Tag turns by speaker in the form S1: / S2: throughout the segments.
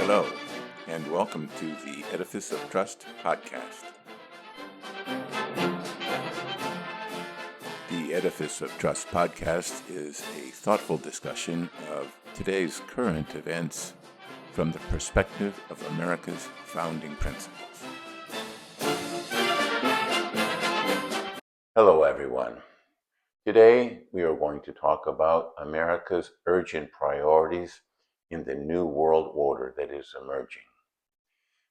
S1: Hello, and welcome to the Edifice of Trust podcast. The Edifice of Trust podcast is a thoughtful discussion of today's current events from the perspective of America's founding principles. Hello, everyone. Today, we are going to talk about America's urgent priorities in the new world order that is emerging.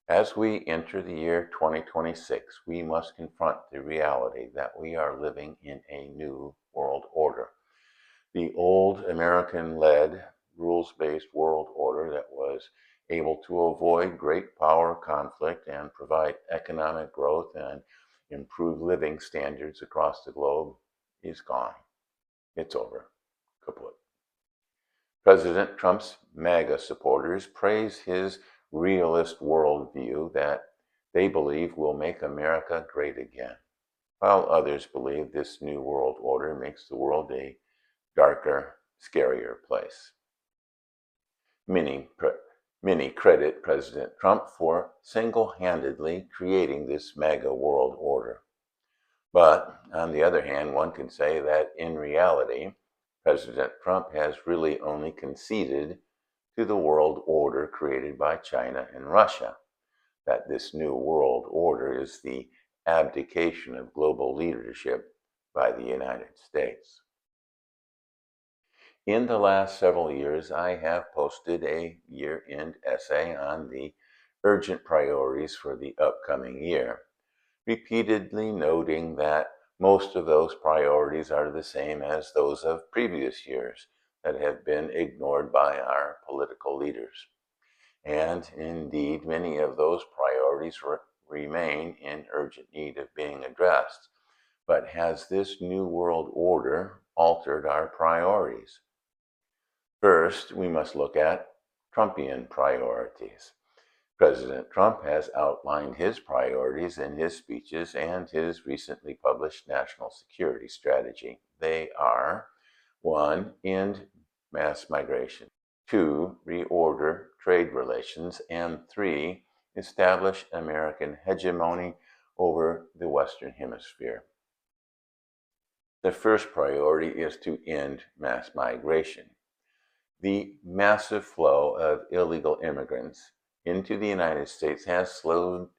S1: As we enter the year 2026, we must confront the reality that we are living in a new world order. The old American-led, rules-based world order that was able to avoid great power conflict and provide economic growth and improve living standards across the globe is gone. It's over. Kaput. President Trump's MAGA supporters praise his realist worldview that they believe will make America great again, while others believe this new world order makes the world a darker, scarier place. Many credit President Trump for single-handedly creating this MAGA world order. But on the other hand, one could say that in reality, President Trump has really only conceded to the world order created by China and Russia, that this new world order is the abdication of global leadership by the United States. In the last several years, I have posted a year-end essay on the urgent priorities for the upcoming year, repeatedly noting that most of those priorities are the same as those of previous years that have been ignored by our political leaders. And indeed, many of those priorities remain in urgent need of being addressed. But has this new world order altered our priorities? First, we must look at Trumpian priorities. President Trump has outlined his priorities in his speeches and his recently published national security strategy. They are: 1. End mass migration. 2. Reorder trade relations. And 3. Establish American hegemony over the Western Hemisphere. The first priority is to end mass migration. The massive flow of illegal immigrants into the United States has slowed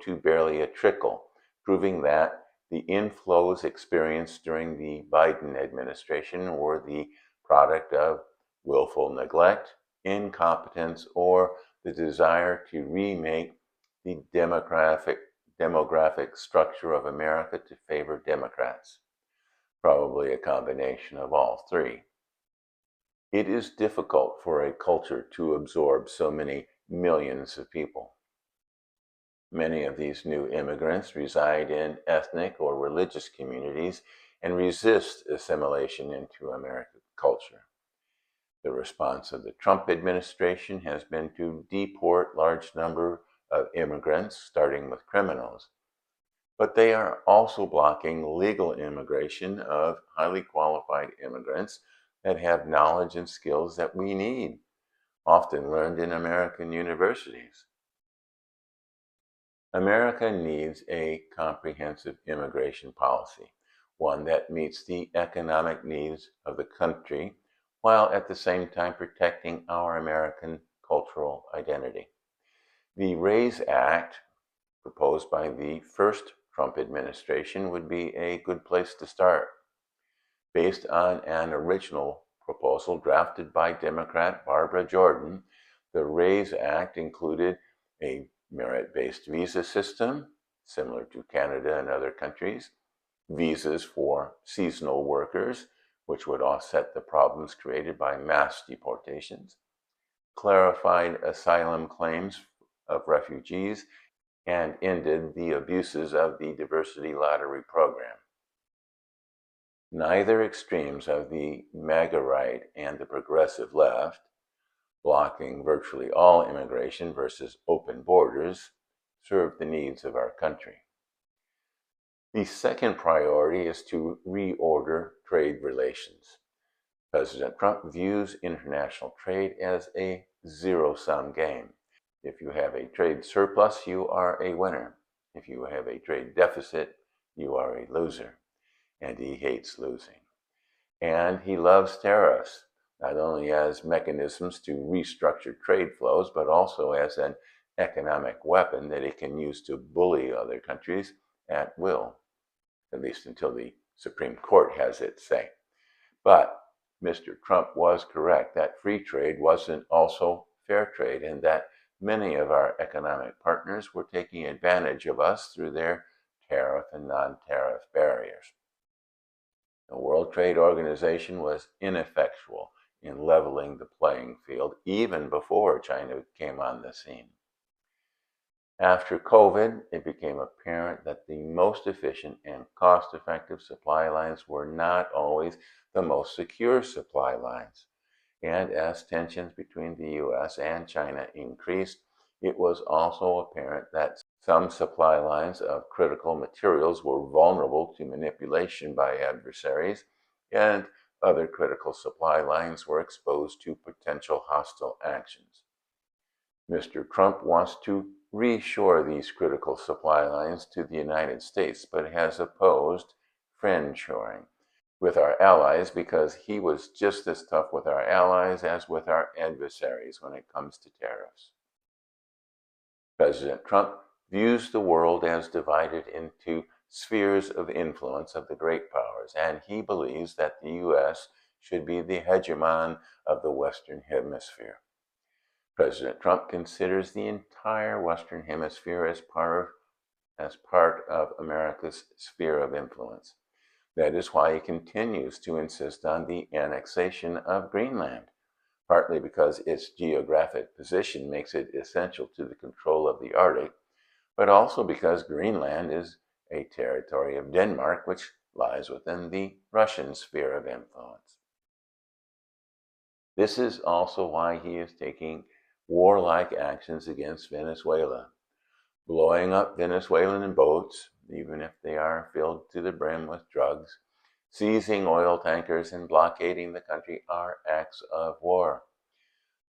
S1: to barely a trickle, proving that the inflows experienced during the Biden administration were the product of willful neglect, incompetence, or the desire to remake the demographic structure of America to favor Democrats. Probably a combination of all three. It is difficult for a culture to absorb so many millions of people. Many of these new immigrants reside in ethnic or religious communities and resist assimilation into American culture. The response of the Trump administration has been to deport large number of immigrants, starting with criminals. But they are also blocking legal immigration of highly qualified immigrants that have knowledge and skills that we need, often learned in American universities. America needs a comprehensive immigration policy, one that meets the economic needs of the country, while at the same time protecting our American cultural identity. The RAISE Act, proposed by the first Trump administration, would be a good place to start. Based on an original proposal drafted by Democrat Barbara Jordan, the RAISE Act included a merit-based visa system, similar to Canada and other countries, visas for seasonal workers, which would offset the problems created by mass deportations, clarified asylum claims of refugees, and ended the abuses of the diversity lottery program. Neither extremes of the MAGA right and the progressive left, blocking virtually all immigration versus open borders, serve the needs of our country. The second priority is to reorder trade relations. President Trump views international trade as a zero-sum game. If you have a trade surplus, you are a winner. If you have a trade deficit, you are a loser. And he hates losing. And he loves tariffs, not only as mechanisms to restructure trade flows, but also as an economic weapon that he can use to bully other countries at will, at least until the Supreme Court has its say. But Mr. Trump was correct that free trade wasn't also fair trade, and that many of our economic partners were taking advantage of us through their tariff and non-tariff barriers. The World Trade Organization was ineffectual in leveling the playing field even before China came on the scene. After COVID, it became apparent that the most efficient and cost-effective supply lines were not always the most secure supply lines. And as tensions between the US and China increased, it was also apparent that some supply lines of critical materials were vulnerable to manipulation by adversaries, and other critical supply lines were exposed to potential hostile actions. Mr. Trump wants to reshore these critical supply lines to the United States, but has opposed friendshoring with our allies because he was just as tough with our allies as with our adversaries when it comes to tariffs. President Trump views the world as divided into spheres of influence of the great powers, and he believes that the U.S. should be the hegemon of the Western Hemisphere. President Trump considers the entire Western Hemisphere as part of America's sphere of influence. That is why he continues to insist on the annexation of Greenland, partly because its geographic position makes it essential to the control of the Arctic, but also because Greenland is a territory of Denmark, which lies within the Russian sphere of influence. This is also why he is taking warlike actions against Venezuela, blowing up Venezuelan boats, even if they are filled to the brim with drugs, seizing oil tankers and blockading the country are acts of war.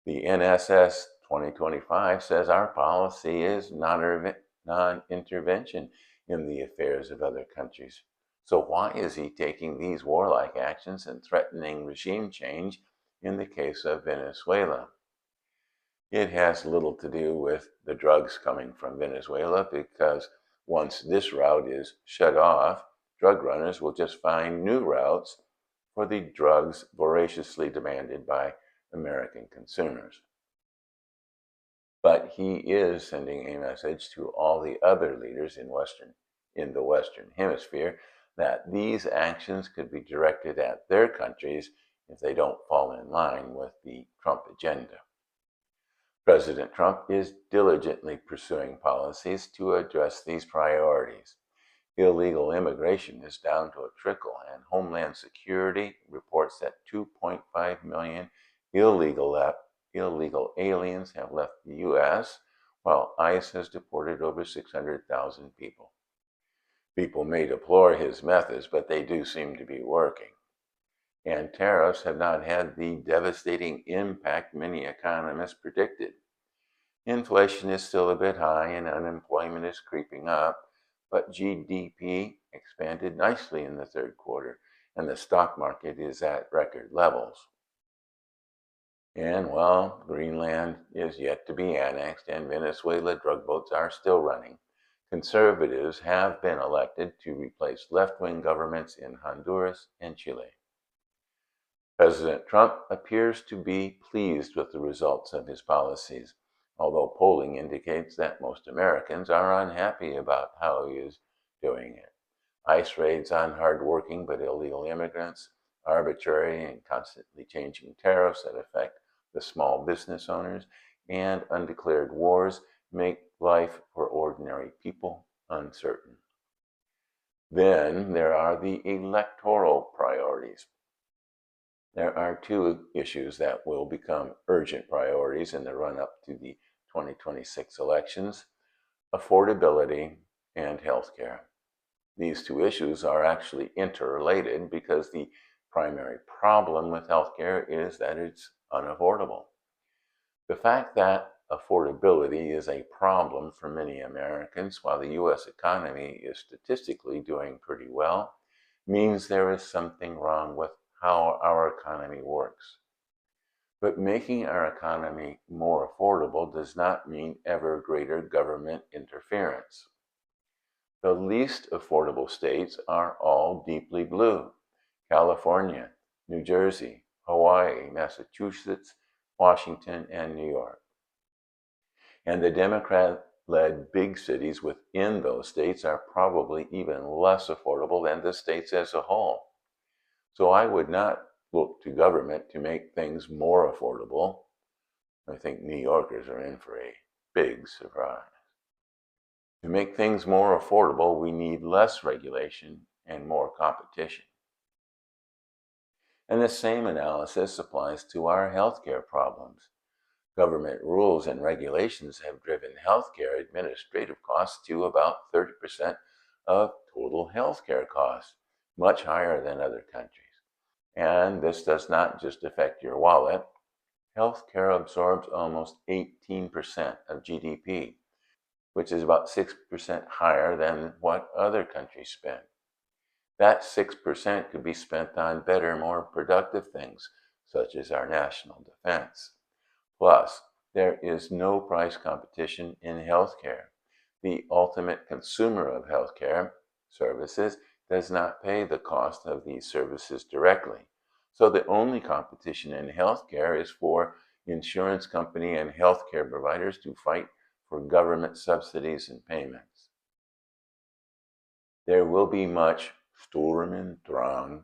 S1: The NSS 2025 says our policy is non-intervention in the affairs of other countries. So why is he taking these warlike actions and threatening regime change in the case of Venezuela? It has little to do with the drugs coming from Venezuela, because once this route is shut off, drug runners will just find new routes for the drugs voraciously demanded by American consumers. But he is sending a message to all the other leaders in the Western Hemisphere that these actions could be directed at their countries if they don't fall in line with the Trump agenda. President Trump is diligently pursuing policies to address these priorities. Illegal immigration is down to a trickle, and Homeland Security reports that 2.5 million illegal aliens have left the U.S., while ICE has deported over 600,000 people. People may deplore his methods, but they do seem to be working. And tariffs have not had the devastating impact many economists predicted. Inflation is still a bit high and unemployment is creeping up, but GDP expanded nicely in the third quarter, and the stock market is at record levels. And while Greenland is yet to be annexed and Venezuela drug boats are still running, conservatives have been elected to replace left-wing governments in Honduras and Chile. President Trump appears to be pleased with the results of his policies, although polling indicates that most Americans are unhappy about how he is doing it. ICE raids on hardworking but illegal immigrants, arbitrary and constantly changing tariffs that affect the small business owners, and undeclared wars make life for ordinary people uncertain. Then there are the electoral priorities. There are two issues that will become urgent priorities in the run-up to the 2026 elections: affordability and healthcare. These two issues are actually interrelated because the primary problem with healthcare is that it's unaffordable. The fact that affordability is a problem for many Americans, while the U.S. economy is statistically doing pretty well, means there is something wrong with how our economy works. But making our economy more affordable does not mean ever greater government interference. The least affordable states are all deeply blue: California, New Jersey, Hawaii, Massachusetts, Washington, and New York. And the Democrat-led big cities within those states are probably even less affordable than the states as a whole. So I would not look to government to make things more affordable. I think New Yorkers are in for a big surprise. To make things more affordable, we need less regulation and more competition. And the same analysis applies to our healthcare problems. Government rules and regulations have driven healthcare administrative costs to about 30% of total healthcare costs, much higher than other countries. And this does not just affect your wallet. Healthcare absorbs almost 18% of GDP, which is about 6% higher than what other countries spend. That 6% could be spent on better, more productive things, such as our national defense. Plus, there is no price competition in healthcare. The ultimate consumer of healthcare services does not pay the cost of these services directly. So the only competition in healthcare is for insurance company and healthcare providers to fight for government subsidies and payments. There will be much Sturm und Drang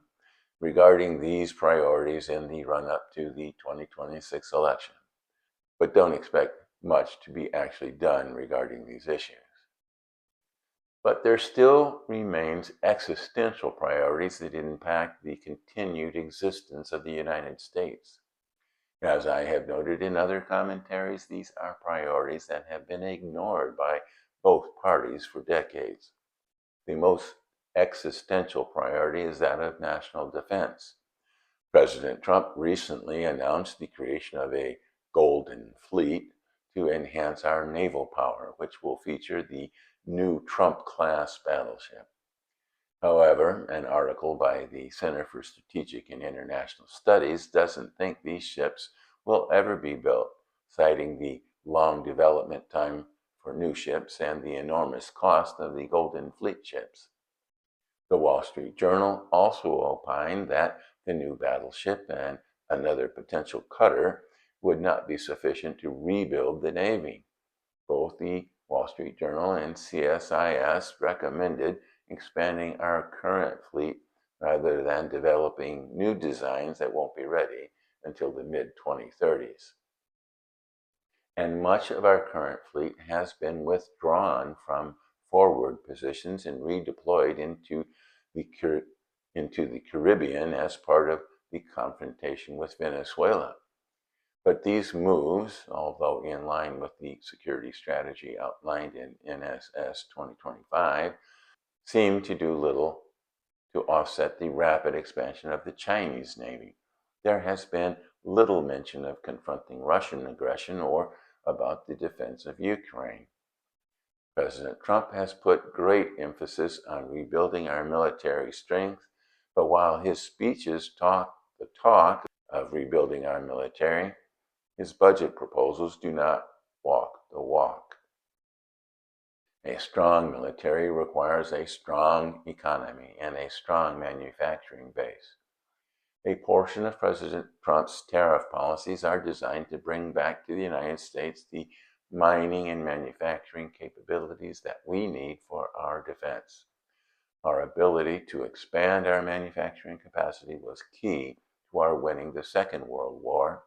S1: regarding these priorities in the run-up to the 2026 election. But don't expect much to be actually done regarding these issues. But there still remains existential priorities that impact the continued existence of the United States. As I have noted in other commentaries, these are priorities that have been ignored by both parties for decades. The most existential priority is that of national defense. President Trump recently announced the creation of a Golden Fleet to enhance our naval power, which will feature the new Trump-class battleship. However, an article by the Center for Strategic and International Studies doesn't think these ships will ever be built, citing the long development time for new ships and the enormous cost of the Golden Fleet ships. The Wall Street Journal also opined that the new battleship and another potential cutter would not be sufficient to rebuild the Navy. Both the Wall Street Journal and CSIS recommended expanding our current fleet rather than developing new designs that won't be ready until the mid-2030s. And much of our current fleet has been withdrawn from forward positions and redeployed into the Caribbean as part of the confrontation with Venezuela. But these moves, although in line with the security strategy outlined in NSS 2025, seem to do little to offset the rapid expansion of the Chinese Navy. There has been little mention of confronting Russian aggression or about the defense of Ukraine. President Trump has put great emphasis on rebuilding our military strength, but while his speeches talk the talk of rebuilding our military, his budget proposals do not walk the walk. A strong military requires a strong economy and a strong manufacturing base. A portion of President Trump's tariff policies are designed to bring back to the United States the mining and manufacturing capabilities that we need for our defense. Our ability to expand our manufacturing capacity was key to our winning the Second World War.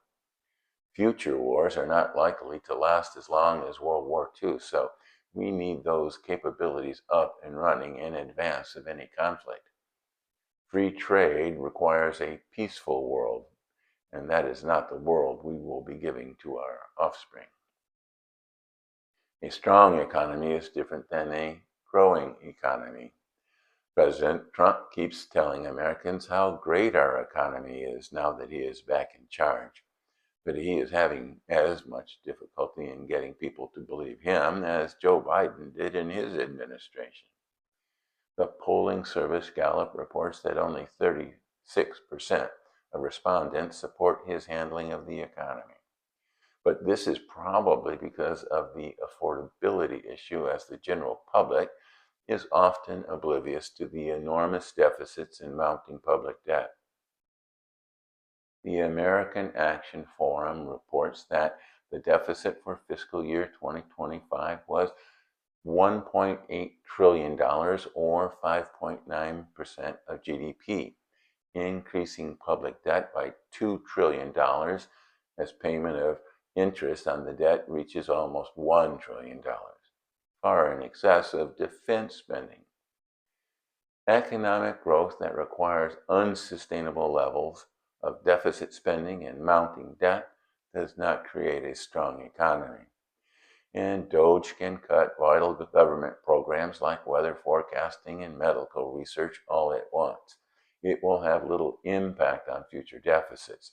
S1: Future wars are not likely to last as long as World War II, so we need those capabilities up and running in advance of any conflict. Free trade requires a peaceful world, and that is not the world we will be giving to our offspring. A strong economy is different than a growing economy. President Trump keeps telling Americans how great our economy is now that he is back in charge. but he is having as much difficulty in getting people to believe him as Joe Biden did in his administration. The polling service Gallup reports that only 36% of respondents support his handling of the economy. But this is probably because of the affordability issue, as the general public is often oblivious to the enormous deficits and mounting public debt. The American Action Forum reports that the deficit for fiscal year 2025 was $1.8 trillion, or 5.9% of GDP, increasing public debt by $2 trillion as payment of interest on the debt reaches almost $1 trillion, far in excess of defense spending. Economic growth that requires unsustainable levels of deficit spending and mounting debt does not create a strong economy. And DOGE can cut vital government programs like weather forecasting and medical research all at once. It will have little impact on future deficits.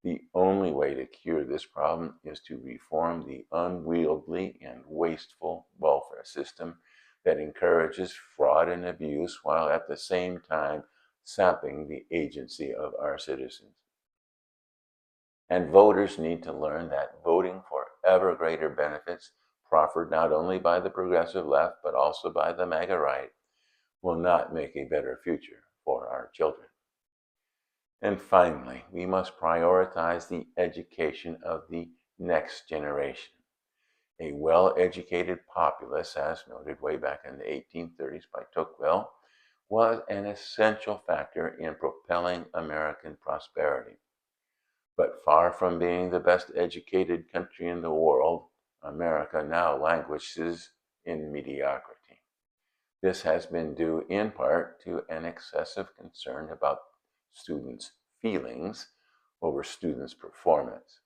S1: The only way to cure this problem is to reform the unwieldy and wasteful welfare system that encourages fraud and abuse while at the same time sapping the agency of our citizens. And voters need to learn that voting for ever greater benefits, proffered not only by the progressive left but also by the MAGA right, will not make a better future for our children. And finally, we must prioritize the education of the next generation. A well-educated populace, as noted way back in the 1830s by Tocqueville, was an essential factor in propelling American prosperity. But far from being the best educated country in the world, America now languishes in mediocrity. This has been due in part to an excessive concern about students' feelings over students' performance,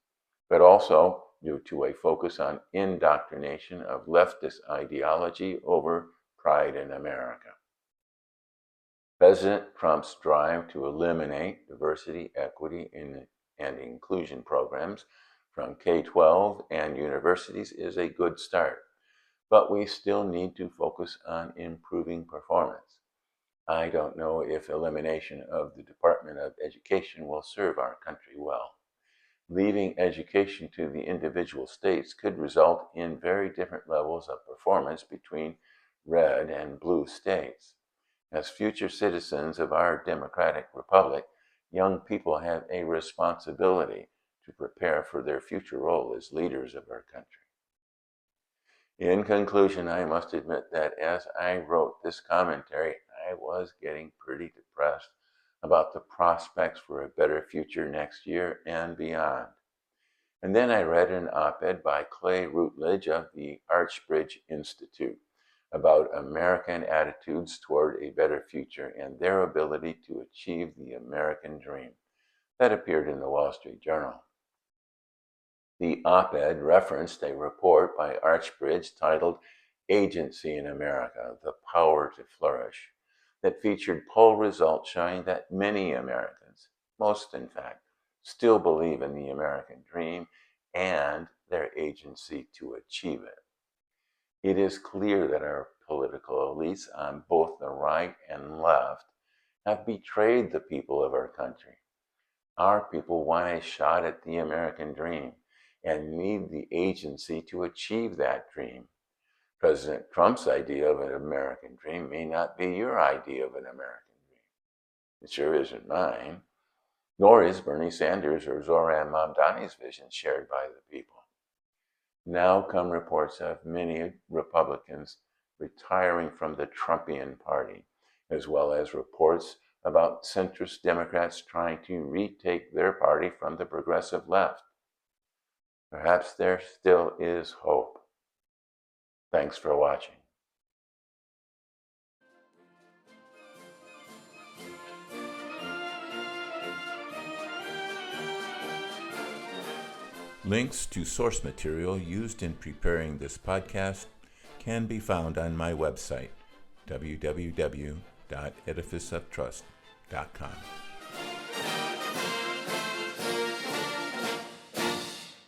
S1: but also due to a focus on indoctrination of leftist ideology over pride in America. President Trump's drive to eliminate diversity, equity, and inclusion programs from K-12 and universities is a good start, but we still need to focus on improving performance. I don't know if elimination of the Department of Education will serve our country well. Leaving education to the individual states could result in very different levels of performance between red and blue states. As future citizens of our democratic republic, young people have a responsibility to prepare for their future role as leaders of our country. In conclusion, I must admit that as I wrote this commentary, I was getting pretty depressed about the prospects for a better future next year and beyond. And then I read an op-ed by Clay Routledge of the Archbridge Institute about American attitudes toward a better future and their ability to achieve the American dream. That appeared in the Wall Street Journal. The op-ed referenced a report by Archbridge titled "Agency in America, the Power to Flourish," that featured poll results showing that many Americans, most in fact, still believe in the American dream and their agency to achieve it. It is clear that our political elites on both the right and left have betrayed the people of our country. Our people want a shot at the American dream and need the agency to achieve that dream. President Trump's idea of an American dream may not be your idea of an American dream. It sure isn't mine, nor is Bernie Sanders or Zohran Mamdani's vision shared by the people. Now come reports of many Republicans retiring from the Trumpian party, as well as reports about centrist Democrats trying to retake their party from the progressive left. Perhaps there still is hope. Thanks for watching.
S2: Links to source material used in preparing this podcast can be found on my website, www.edificeoftrust.com.